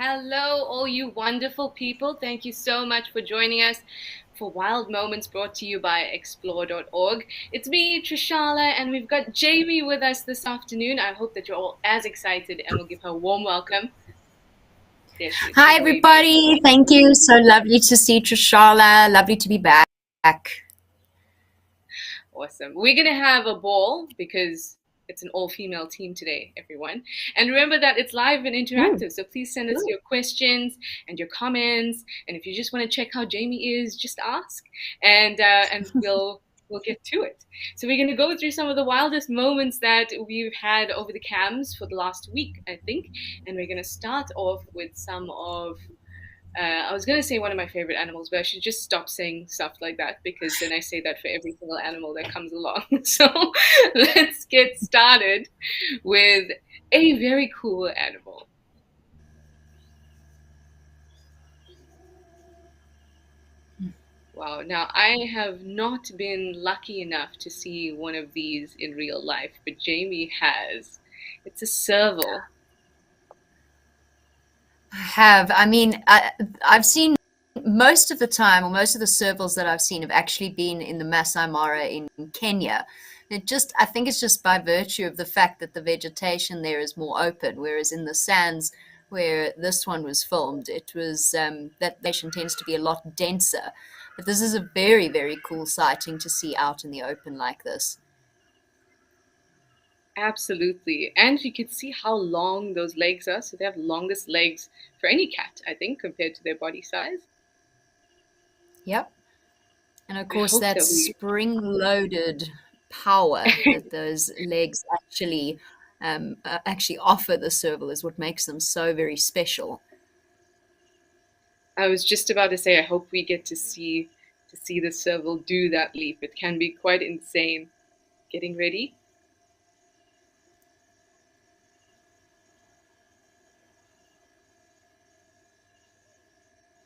Hello, all you wonderful people. Thank you so much for joining us for Wild Moments brought to you by explore.org. It's me, Trishala, and we've got Jamie with us this afternoon. I hope that you're all as excited and we'll give her a warm welcome. There she is. Hi, She's waving. everybody. Thank you. So lovely to see Trishala. Lovely to be back. Awesome. We're going to have a ball because it's an all-female team today, everyone. And remember that it's live and Ooh. interactive, so please send us your questions and your comments. And if you just want to check how Jamie is, just ask, and we'll get to it. So we're going to go through some of the wildest moments that we've had over the cams for the last week, I think. And we're going to start off with some of I was gonna say one of my favorite animals, but I should just stop saying stuff like that because then I say that for every single animal that comes along. So let's get started with a very cool animal. Wow, now I have not been lucky enough to see one of these in real life, but Jamie has. It's a serval. I have. I've seen most of the time, or most of the servals that I've seen have actually been in the Masai Mara in Kenya. I think it's just by virtue of the fact that the vegetation there is more open, whereas in the sands where this one was filmed, it was that vegetation tends to be a lot denser. But this is a very, very cool sighting to see out in the open like this. Absolutely. And you can see how long those legs are. So they have longest legs for any cat, I think, compared to their body size. Yep. And of I course, hope that that we spring-loaded power that those legs actually offer the serval is what makes them so very special. I was just about to say I hope we get to see the serval do that leap. It can be quite insane. Getting ready?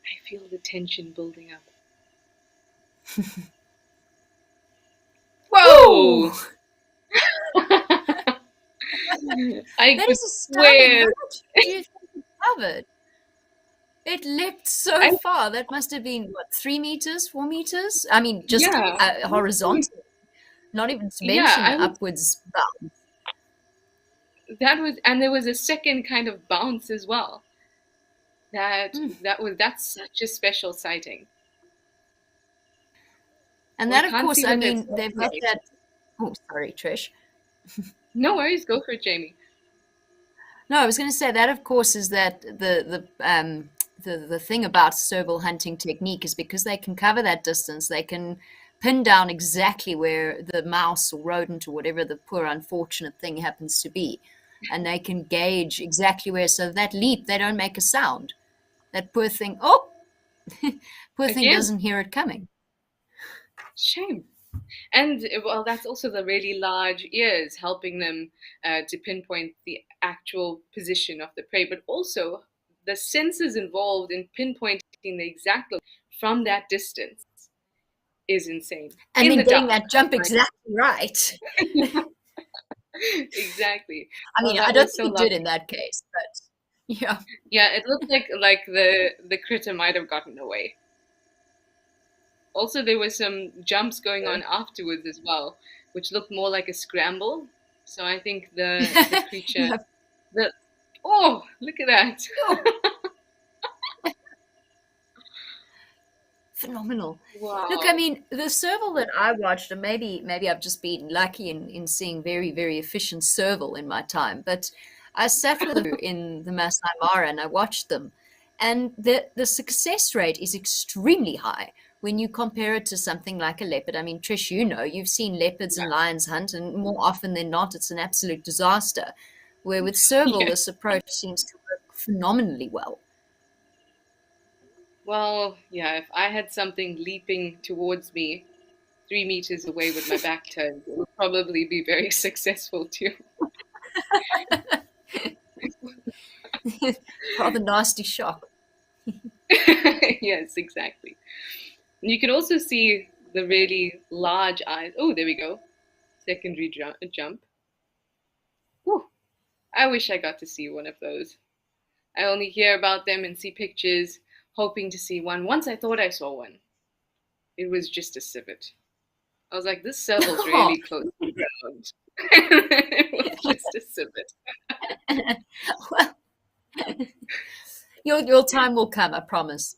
I feel the tension building up. Woo! Whoa! I That could is astounding. How swear. much do you think it covered? It leapt so I far. That must have been, what, 3 meters, 4 meters? I mean, just yeah. horizontal, not even to Yeah, mention I would upwards bound. that was and there was a second kind of bounce as well. That's such a special sighting. And We that, of can't course, see I whether it's mean, left they've or got right. that. Oh, sorry, Trish. No worries, go for it, Jamie. No, I was going to say that, of course, is that the thing about serval hunting technique is because they can cover that distance, they can pin down exactly where the mouse or rodent or whatever the poor unfortunate thing happens to be, and they can gauge exactly where. So that leap, they don't make a sound. That poor thing, oh, poor thing Again, doesn't hear it coming. shame. And well, that's also the really large ears helping them to pinpoint the actual position of the prey, but also the sensors involved in pinpointing the exact location from that distance is insane. And In then the getting dark, that jump mind exactly right. you. Exactly. I Oh, mean, I that don't was think so it did lovely. in that case, but yeah. Yeah, it looked like the critter might have gotten away. Also, there were some jumps going on afterwards as well, which looked more like a scramble. So I think the creature, Yeah. the oh, look at that! Oh, phenomenal. Look, I Wow. mean, the serval that I watched, and maybe I've just been lucky in seeing very, very efficient serval in my time, but I sat with them in the Masai Mara and I watched them. And the success rate is extremely high when you compare it to something like a leopard. I mean, Trish, you've seen leopards and Yeah. lions hunt, and more often than not, it's an absolute disaster. Where with serval, Yeah. this approach seems to work phenomenally well. Well, yeah. If I had something leaping towards me 3 meters away with my back turned, it would probably be very successful too. Rather nasty shock. Yes, exactly. You can also see the really large eyes. Oh, there we go. Secondary jump. Whew. I wish I got to see one of those. I only hear about them and see pictures, hoping to see one. Once I thought I saw one. It was just a civet. I was like, this serval's Oh, really close to the ground. It was just a civet. well, your time will come, I promise.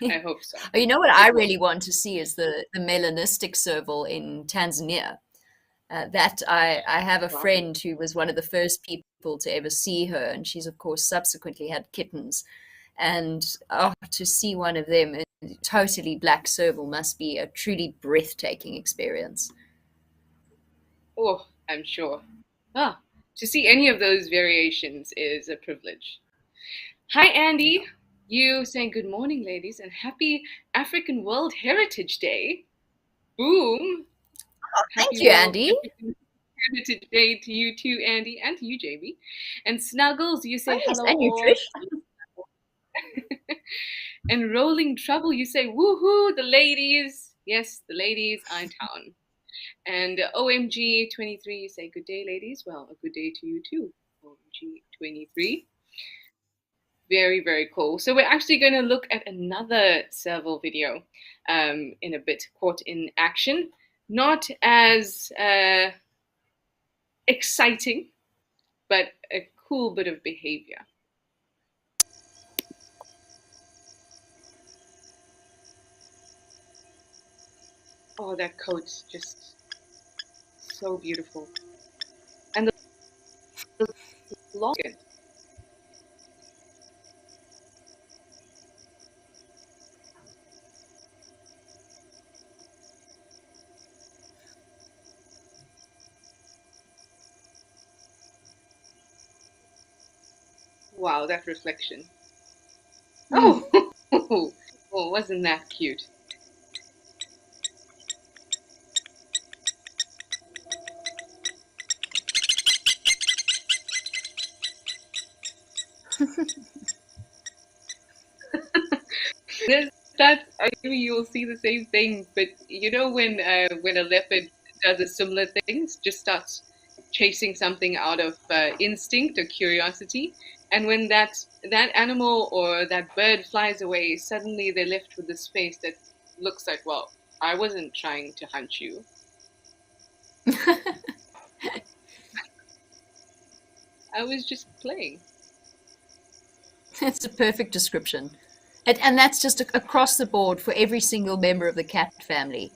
I hope so. You know what I really want to see is the melanistic serval in Tanzania. That I have a Wow. friend who was one of the first people to ever see her, and she's of course subsequently had kittens. And oh, to see one of them, a totally black serval, must be a truly breathtaking experience. Oh, I'm sure. Ah, to see any of those variations is a privilege. Hi, Yeah. Andy. You saying good morning, ladies, and happy African World Heritage Day. Boom. Thank Happy you, World Andy. African Heritage Day to you too, Andy, and to you, Jamie. And Snuggles, you Oh say yes, hello and you, all. Trish. And Rolling Trouble, you say woohoo, the ladies. Yes, the ladies are in town. And OMG 23, you say good day, ladies. Well, a good day to you too. OMG 23. Very, very cool. So we're actually going to look at another serval video in a bit, caught in action. Not as exciting, but a cool bit of behavior. Oh, that coat's just so beautiful. And the long. Wow, that reflection. Mm. Oh, oh, wasn't that cute? There's that. I mean, you'll see the same thing, but you know when a leopard does a similar thing, just starts chasing something out of instinct or curiosity, and when that animal or that bird flies away, suddenly they're left with this face that looks like, well, I wasn't trying to hunt you. I was just playing. That's a perfect description. And that's just across the board for every single member of the cat family.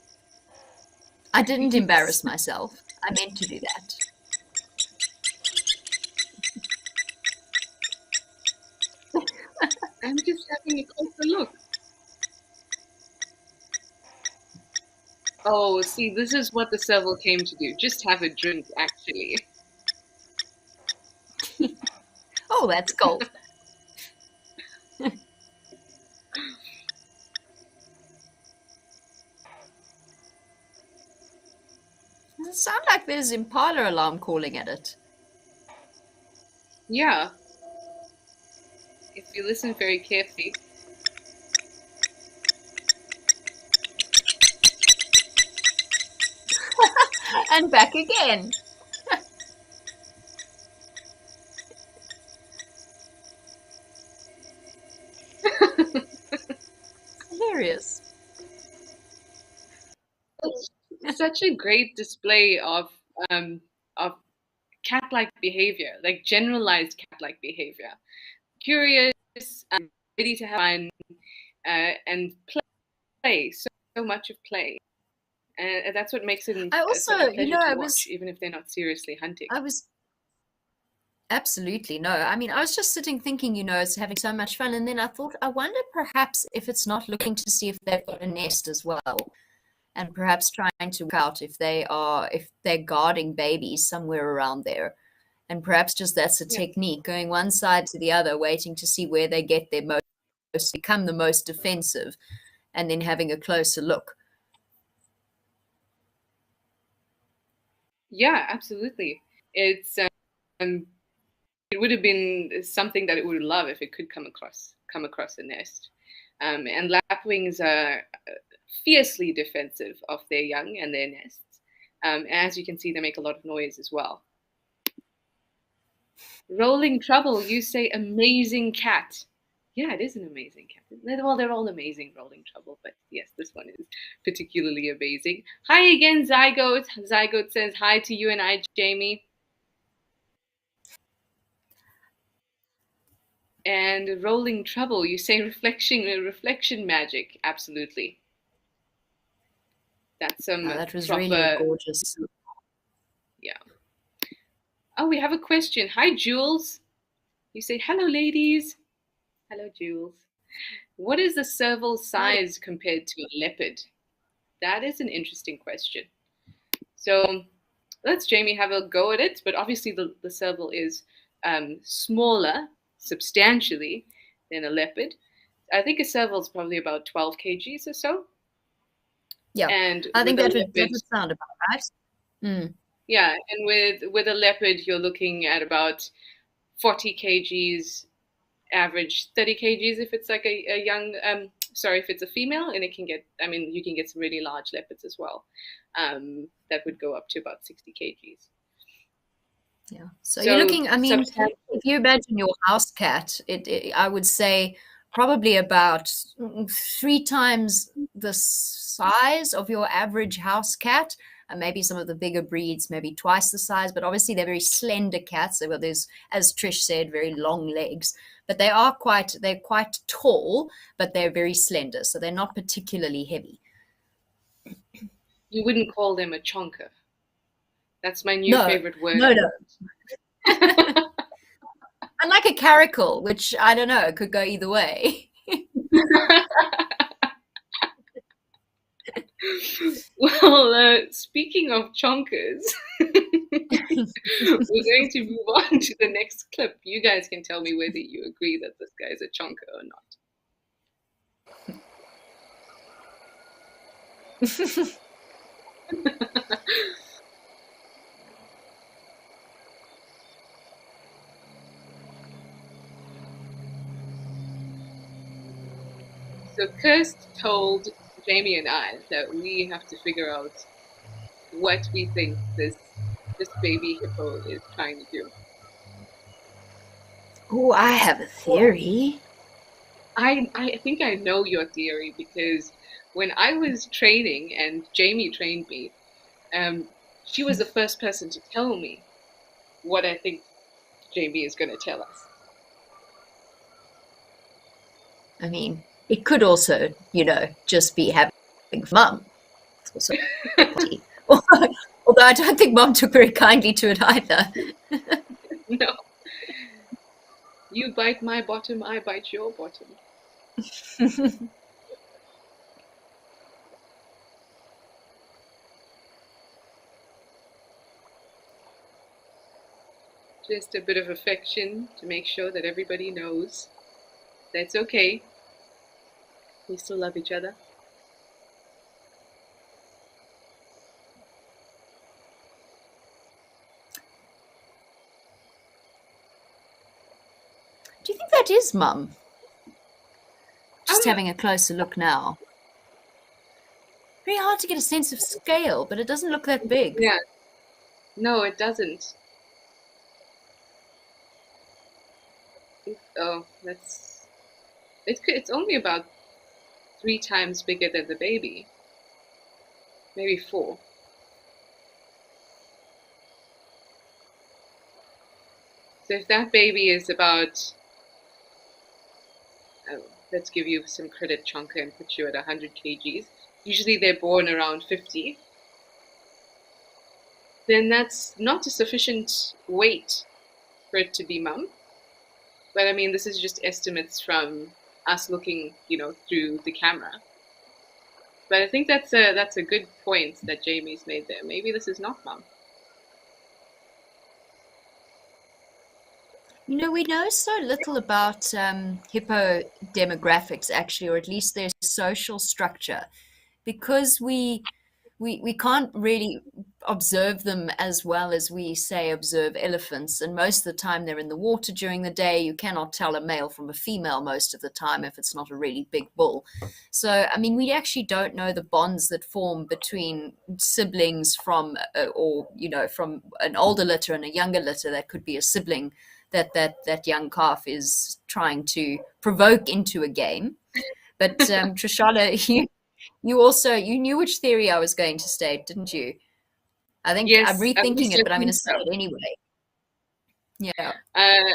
I didn't Yes. embarrass myself. I meant to do that. I'm just having a closer look. Oh, see, this is what the serval came to do. Just have a drink, actually. Oh, that's cold. Does it sound like there's Impala alarm calling at it? Yeah, if you listen very carefully. And back again. Hilarious. It's such a great display um, of cat-like behavior, like generalized cat-like behavior. Curious, ready to have fun, and play. So much of play, and that's what makes it I such a also, pleasure to watch, even if they're not seriously hunting. I was absolutely no. I mean, I was just sitting thinking, it's having so much fun. And then I thought, I wonder perhaps if it's not looking to see if they've got a nest as well. And perhaps trying to work out if they're guarding babies somewhere around there. And perhaps just that's a Yeah, technique, going one side to the other, waiting to see where they get their most, become the most defensive, and then having a closer look. yeah, absolutely. It's it would have been something that it would love if it could come across a nest. And lapwings are fiercely defensive of their young and their nests. As you can see, they make a lot of noise as well. Rolling Trouble, you say amazing cat. Yeah, it is an amazing cat. Well, they're all amazing, Rolling Trouble, but yes, this one is particularly amazing. Hi again, Zygote. Zygote says hi to you and I, Jamie. And Rolling Trouble, you say reflection magic. Absolutely. That's some That was really proper, gorgeous. yeah. Oh, we have a question. Hi, Jules. You say, hello, ladies. Hello, Jules. What is the serval Hi. size compared to a leopard? That is an interesting question. So let's Jamie have a go at it. But obviously, the serval is smaller, substantially, than a leopard. I think a serval is probably about 12 kgs or so. Yeah, And I think with a that leopard, would sound about right. Mm. yeah, and with a leopard, you're looking at about 40 kgs average, 30 kgs if it's like a young sorry, if it's a female, and it can get, I mean, you can get some really large leopards as well, that would go up to about 60 kgs. Yeah. So you're So looking, I mean, substantial. if you imagine your house cat, I would say probably about 3 times the size of your average house cat. And maybe some of the bigger breeds, maybe twice the size, but obviously they're very slender cats. Well, there's, as Trish said, very long legs, but they're quite tall, but they're very slender, so they're not particularly heavy. You wouldn't call them a chonker. That's my new No, favorite word no, I no. Unlike a caracal, which I don't know, could go either way. learned. Well, speaking of chonkers, we're going to move on to the next clip. You guys can tell me whether you agree that this guy is a chonker or not. So Kirst told Jamie and I that we have to figure out what we think this baby hippo is trying to do. Oh, I have a theory. I think I know your theory because when I was training and Jamie trained me, she was the first person to tell me what I think Jamie is going to tell us. I mean, it could also, just be having mum. It's also although I don't think mum took very kindly to it either. No, you bite my bottom, I bite your bottom. Just a bit of affection to make sure that everybody knows that's okay. We still love each other. Do you think that is mum? Just Um, having a closer look now. Very hard to get a sense of scale, but it doesn't look that big. yeah, no, it doesn't. Oh, it's only about 3 times bigger than the baby, maybe 4. So if that baby is about, oh, let's give you some credit, Chonka, and put you at 100 kgs. Usually they're born around 50. Then that's not a sufficient weight for it to be mum. But I mean, this is just estimates from us looking, through the camera. But I think that's a good point that Jamie's made there. Maybe this is not mum. We know so little about hippo demographics, actually, or at least their social structure, because we can't really observe them as well as we say observe elephants, and most of the time they're in the water during the day. You cannot tell a male from a female most of the time if it's not a really big bull. So I mean, we actually don't know the bonds that form between siblings from or from an older litter and a younger litter that could be a sibling that young calf is trying to provoke into a game. But Trishala, you knew which theory I was going to state, didn't you? I think I'm Yes, at rethinking least it, I but I'm going think to say so. it anyway. Yeah. Uh,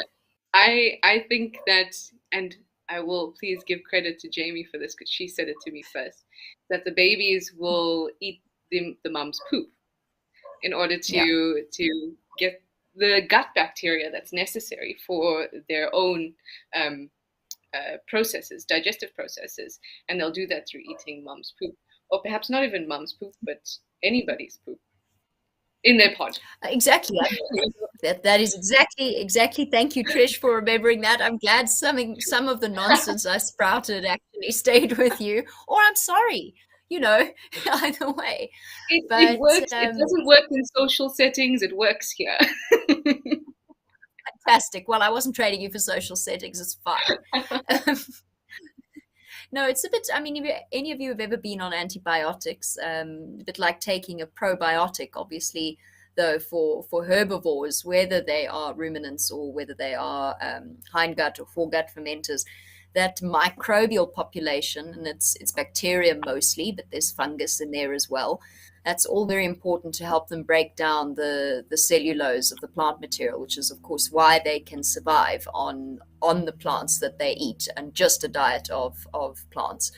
I think that, and I will please give credit to Jamie for this because she said it to me first, that the babies will eat the mom's poop in order Yeah. to get the gut bacteria that's necessary for their own processes, digestive processes, and they'll do that through eating mom's poop, or perhaps not even mom's poop, but anybody's poop in their pod. Exactly. That is exactly. Thank you, Trish, for remembering that. I'm glad some of the nonsense I sprouted actually stayed with you. Or I'm sorry, either way. It But works. It doesn't work in social settings. It works here. fantastic. Well, I wasn't trading you for social settings. It's fine. No, it's a bit. I mean, if any of you have ever been on antibiotics, a bit like taking a probiotic, obviously, though, for herbivores, whether they are ruminants or whether they are hindgut or foregut fermenters, that microbial population, and it's bacteria mostly, but there's fungus in there as well. That's all very important to help them break down the cellulose of the plant material, which is, of course, why they can survive on the plants that they eat and just a diet of plants.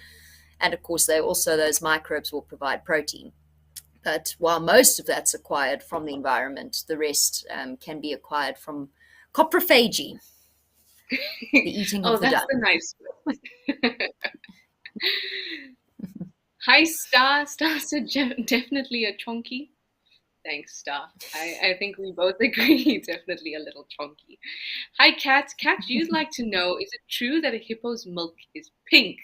And of course, they also, those microbes will provide protein. But while most of that's acquired from the environment, the rest can be acquired from coprophagy, the eating Oh, of the that's the dung. nice one. Hi, Star. Star said definitely a chonky. Thanks, Star. I think we both agree, definitely a little chonky. Hi, Kat. Kat, you'd like to know, is it true that a hippo's milk is pink?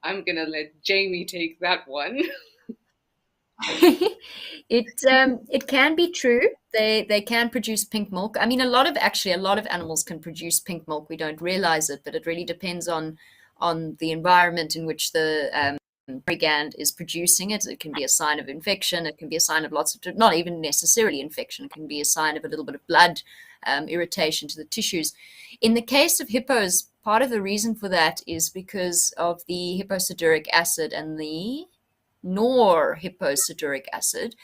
I'm gonna let Jamie take that one. It can be true. They can produce pink milk. I mean, a lot of animals can produce pink milk. We don't realize it, but it really depends on the environment in which the brigand is producing it. It can be a sign of infection. It can be a sign of lots of, not even necessarily infection. It can be a sign of a little bit of blood irritation to the tissues. In the case of hippos, part of the reason for that is because of the hipposudoric acid and the norhipposudoric acid,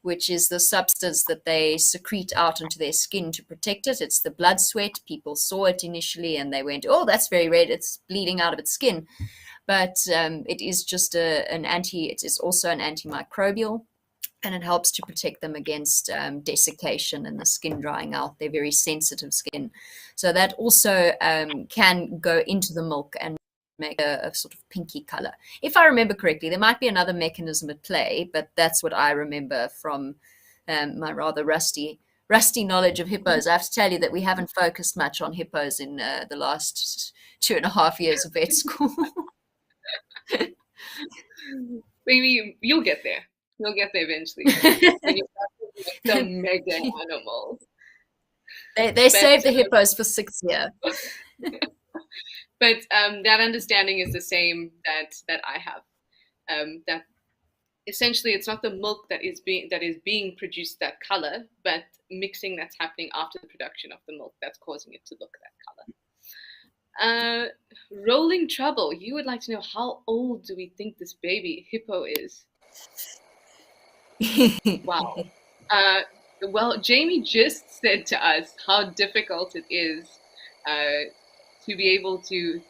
which is the substance that they secrete out into their skin to protect it. It's the blood sweat. People saw it initially and they went, "Oh, that's very red. It's bleeding out of its skin." But it is just it is also an antimicrobial, and it helps to protect them against desiccation and the skin drying out. They're very sensitive skin. So that also can go into the milk and make a sort of pinky color. If I remember correctly, there might be another mechanism at play, but that's what I remember from my rather rusty knowledge of hippos. I have to tell you that we haven't focused much on hippos in the last 2.5 years of vet school. Maybe you'll get there. You'll get there eventually when you start with the mega animals. They But saved the hippos for 6 years. that understanding is the same that I have. That essentially it's not the milk that is being produced that color, but mixing that's happening after the production of the milk that's causing it to look that color. Rolling Trouble, you would like to know how old do we think this baby hippo is? Wow. Well, Jamie just said to us how difficult it is to be able to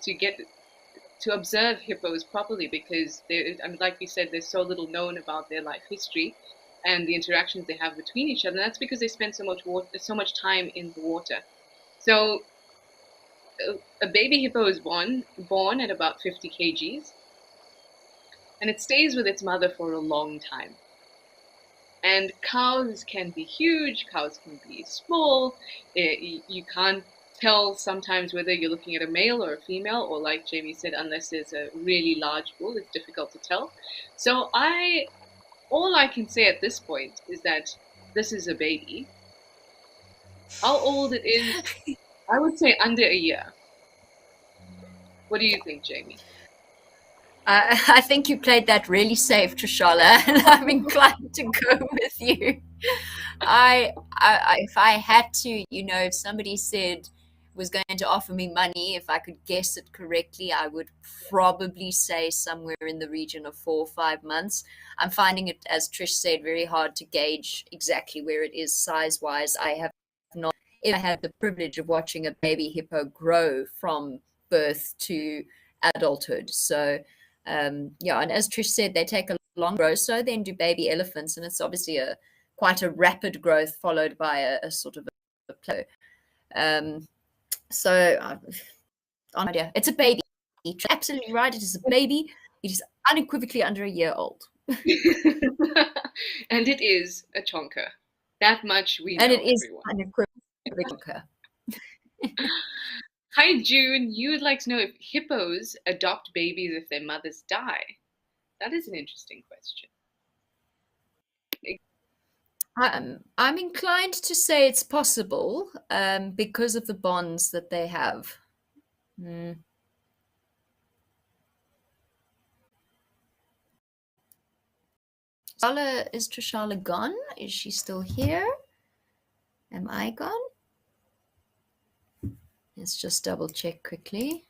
observe hippos properly because I mean, like we said, there's so little known about their life history and the interactions they have between each other. And that's because they spend so much time in the water. So a baby hippo is born at about 50 kgs, and it stays with its mother for a long time. And cows can be huge, cows can be small. You can't tell sometimes whether you're looking at a male or a female, or like Jamie said, unless there's a really large bull, it's difficult to tell. So I all I can say at this point is that this is a baby. How old it is, I would say under a year. What do you think, Jamie? I think you played that really safe, Trishala, and I'm inclined to go with you. If I had to, if somebody said was going to offer me money, if I could guess it correctly, I would probably say somewhere in the region of 4 or 5 months. I'm finding it, as Trish said, very hard to gauge exactly where it is size wise. I have not ever had the privilege of watching a baby hippo grow from birth to adulthood. So, yeah, and as Trish said, they take a long grow. So then do baby elephants, and it's obviously quite a rapid growth followed by a sort of a plateau. So, on idea, it's a baby. You're absolutely right. It is a baby. It is unequivocally under a year old, And it is a chonker. That much we and know, it is everyone. unequivocally. Hi, June. You would like to know if hippos adopt babies if their mothers die. That is an interesting question. I'm inclined to say it's possible because of the bonds that they have. Mm. Is Trishala gone? Is she still here? Am I gone? Let's just double check quickly.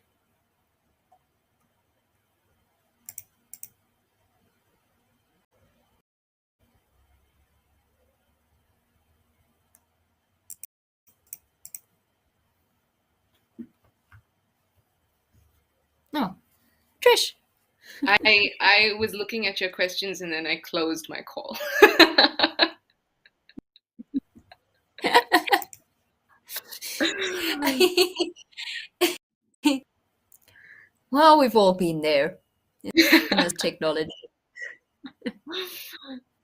No, Trish. I was looking at your questions and then I closed my call. Well, we've all been there in this technology.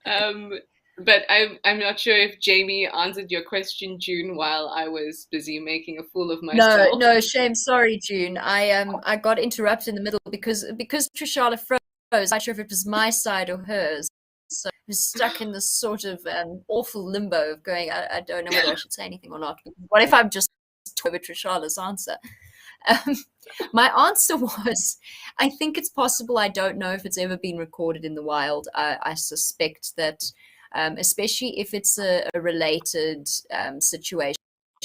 Um, but I'm not sure if Jamie answered your question, June, while I was busy making a fool of No, myself. no, shame. Sorry, June. I got interrupted in the middle because Trishala froze. I'm not sure if it was my side or hers. So I was stuck in this sort of awful limbo of going, I don't know whether I should say anything or not. What if I'm just over Trishala's answer? Um, my answer was, I think it's possible. I don't know if it's ever been recorded in the wild. I suspect that, especially if it's a related situation,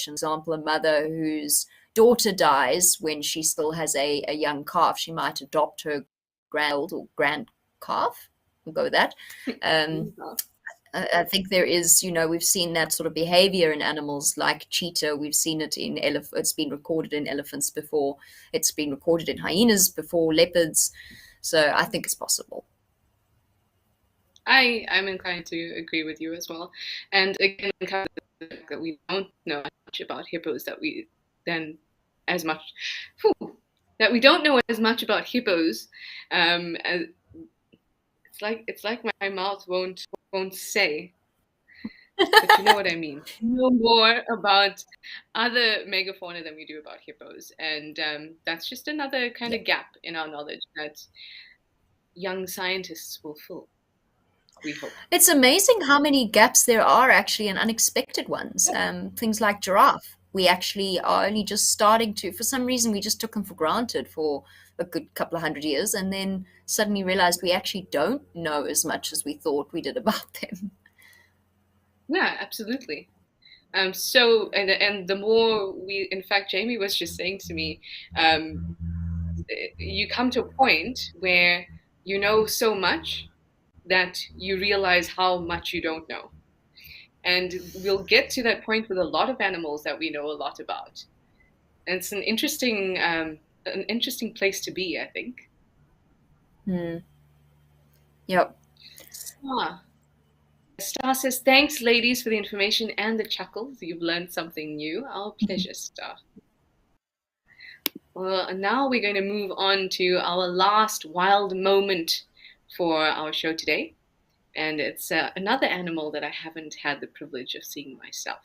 for example, a mother whose daughter dies when she still has a young calf, she might adopt her grand calf. We'll go with that. Um, I think there is, we've seen that sort of behavior in animals like cheetah. We've seen it in elephants. It's been recorded in elephants before. It's been recorded in hyenas before, leopards. So I think it's possible. I'm inclined to agree with you as well. And again, kind of the fact that we don't know much about hippos that we then as much whew, that we don't know as much about hippos. As, it's like my mouth won't say, but you know what I mean. Know more about other megafauna than we do about hippos, and that's just another kind Yeah. of gap in our knowledge that young scientists will fill. We hope. It's amazing how many gaps there are actually and unexpected ones. Things like giraffe. We actually are only just starting to, for some reason, we just took them for granted for a good couple of 100 years and then suddenly realized we actually don't know as much as we thought we did about them. Yeah, absolutely. So and the more we, in fact, Jamie was just saying to me, um, you come to a point where you know so much that you realize how much you don't know. And we'll get to that point with a lot of animals that we know a lot about. And it's an interesting place to be, I think. Hmm. Yep. Ah. Star says, thanks, ladies, for the information and the chuckles. You've learned something new. Our pleasure, Star. Well, now we're going to move on to our last wild moment for our show today. And it's another animal that I haven't had the privilege of seeing myself.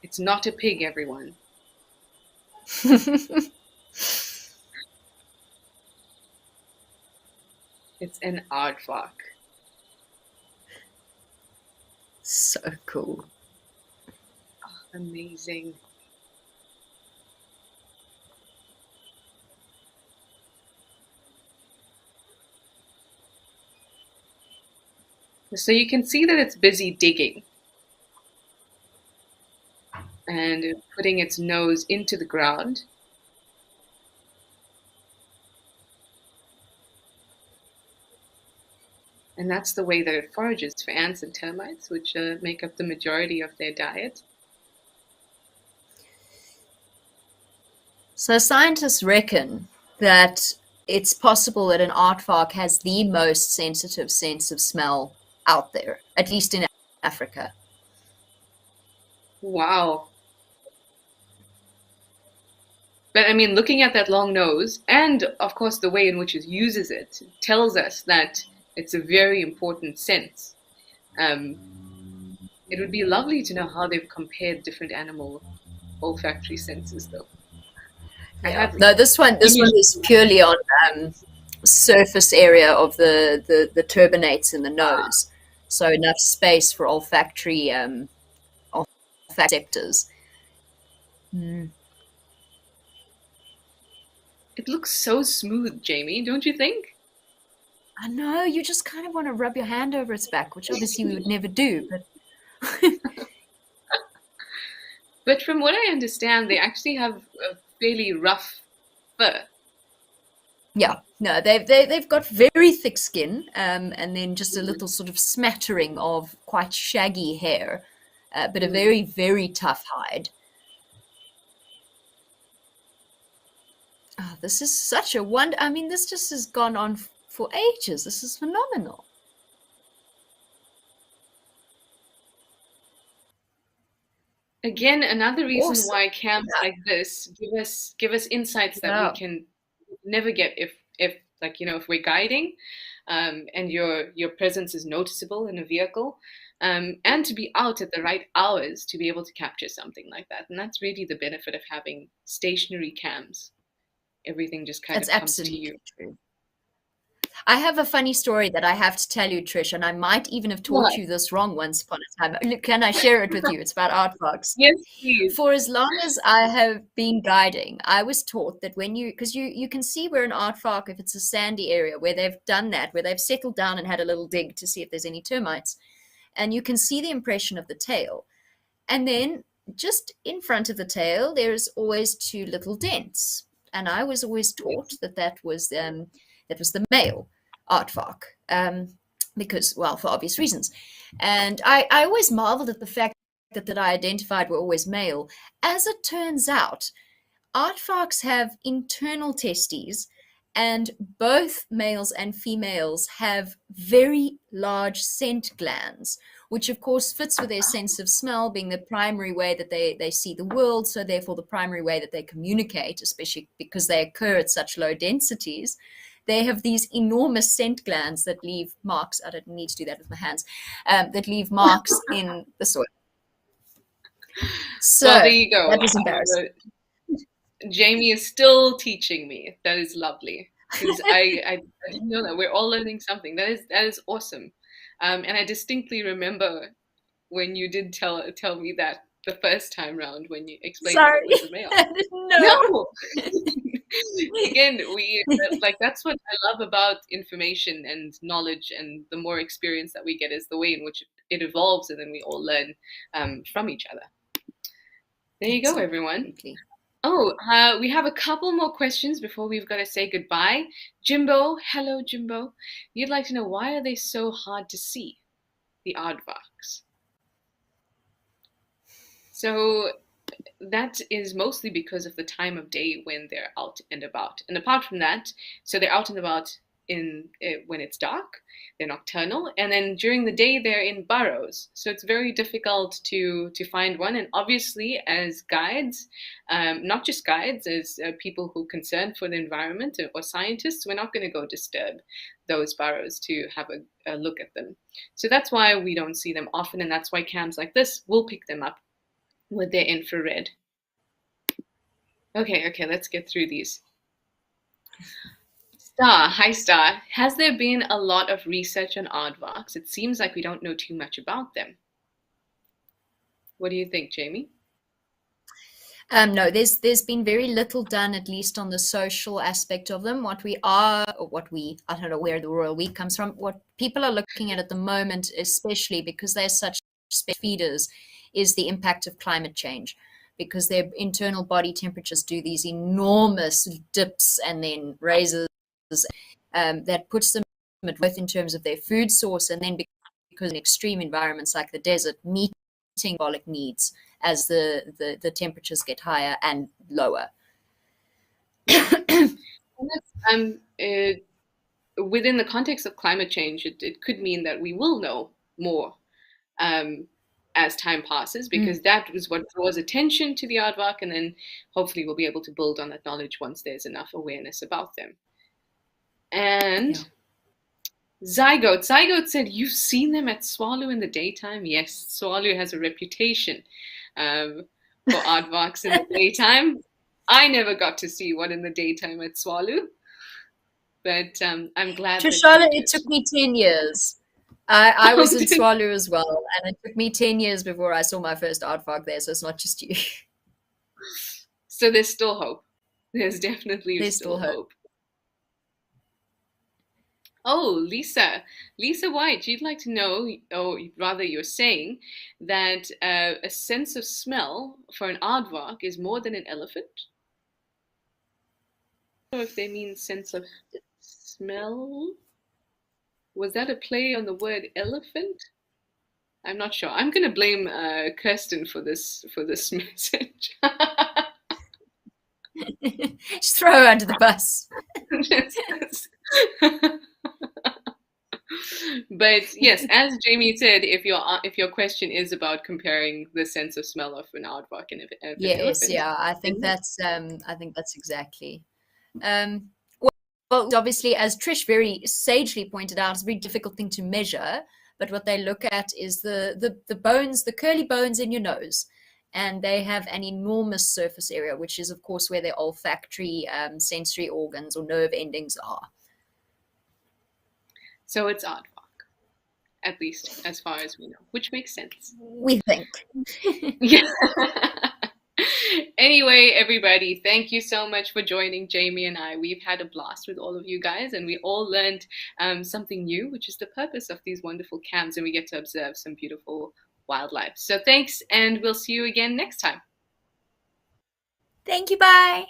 It's not a pig, everyone. It's an aardvark. So cool. Amazing. So you can see that it's busy digging and putting its nose into the ground. And that's the way that it forages for ants and termites, which make up the majority of their diet. So scientists reckon that it's possible that an aardvark has the most sensitive sense of smell out there, at least in Africa. Wow. But I mean, looking at that long nose, and of course the way in which it uses it, tells us that it's a very important sense. Um, it would be lovely to know how they've compared different animal olfactory senses, though. I Yeah. have No, this one imaged. is purely on surface area of the turbinates in the nose, so enough space for olfactory olfactors. Mm. It looks so smooth, Jamie, don't you think? I know you just kind of want to rub your hand over its back, which obviously we would never do, but But from what I understand, they actually have a fairly rough fur. yeah, no, they've got very thick skin, and then just a little sort of smattering of quite shaggy hair, but a Mm. very very tough hide. Oh, this is such a wonder. I mean, this just has gone on for ages. This is phenomenal. Again, another reason Awesome. why camps Yeah. like this give us insights that we Yeah. can never get if like if we're guiding, and your presence is noticeable in a vehicle, and to be out at the right hours to be able to capture something like that. And that's really the benefit of having stationary cams. Everything just kind It's of comes to absolutely you. true. I have a funny story that I have to tell you, Trish, and I might even have taught What? you this wrong once upon a time. Look, can I share it with you? It's about aardvarks. Yes, please. For as long as I have been guiding, I was taught that when because you can see where an aardvark, if it's a sandy area, where they've done that, where they've settled down and had a little dig to see if there's any termites, and you can see the impression of the tail. And then just in front of the tail, there's always two little dents. And I was always taught that that was the male aardvark, because, well, for obvious reasons. And I always marveled at the fact that I identified were always male. As it turns out, aardvarks have internal testes, and both males and females have very large scent glands, which of course fits with their sense of smell being the primary way that they see the world, so therefore the primary way that they communicate, especially because they occur at such low densities. They have these enormous scent glands that leave marks. I don't need to do that with my hands, that leave marks in the soil. Well, there So you go. that was embarrassing. Jamie is still teaching me. That is lovely because I didn't know that. We're all learning something. That is awesome. And I distinctly remember when you did tell me that the first time round when you explained that it Sorry, was a male. I didn't know. No. Again, we like that's what I love about information and knowledge, and the more experience that we get is the way in which it evolves, and then we all learn from each other. There you go, everyone. Absolutely. Oh, we have a couple more questions before we've got to say goodbye. Jimbo, hello, Jimbo. You'd like to know why are they so hard to see, the aardvarks? So that is mostly because of the time of day when they're out and about. And apart from that, so they're out and about in when it's dark, they're nocturnal, and then during the day they're in burrows. So it's very difficult to find one. And obviously, as guides, not just guides, as people who are concerned for the environment or scientists, we're not going to go disturb those burrows to have a look at them. So that's why we don't see them often, and that's why cams like this will pick them up with their infrared. Okay, let's get through these. Star, hi Star. Has there been a lot of research on aardvarks? It seems like we don't know too much about them. What do you think, Jamie? No, there's been very little done, at least on the social aspect of them. What we are, or what we, I don't know where the royal we comes from. What people are looking at the moment, especially because they're such feeders, is the impact of climate change, because their internal body temperatures do these enormous dips and then raises, that puts them at risk in terms of their food source, and then because in extreme environments like the desert, meeting metabolic needs as the temperatures get higher and lower. Um, uh, Within the context of climate change, it could mean that we will know more um, as time passes, Mm, because that was what draws attention to the aardvark, and then hopefully we'll be able to build on that knowledge once there's enough awareness about them. yeah. And Zygote said, "You've seen them at Swallow in the daytime?" Yes, Swallow has a reputation um, for aardvarks in the daytime. I never got to see one in the daytime at Swallow, but I'm glad To that you Charlotte, it did. took me 10 years. I Oh, was in Swallow as well, and it took me 10 years before I saw my first aardvark there, so it's not just you. so there's still hope. There's definitely There's still still hope. hope. Oh, Lisa White, you'd like to know, or rather, you're saying that a sense of smell for an aardvark is more than an elephant. I don't know if they mean sense of smell. Was that a play on the word elephant? I'm not sure. I'm gonna blame Kirsten for this message. Just throw her under the bus. But yes, as Jamie said, if your question is about comparing the sense of smell of an aardvark and of an Yes, elephant, yeah, then I think that's exactly. Um, well, obviously, as Trish very sagely pointed out, it's a very difficult thing to measure. But what they look at is the bones, the curly bones in your nose, and they have an enormous surface area, which is, of course, where their olfactory, sensory organs or nerve endings are. so it's aardvark, at least as far as we know, which makes sense. We think. Yeah. Anyway, everybody, thank you so much for joining Jamie and I. We've had a blast with all of you guys, and we all learned something new, which is the purpose of these wonderful camps, and we get to observe some beautiful wildlife. So thanks, and we'll see you again next time. Thank you. Bye.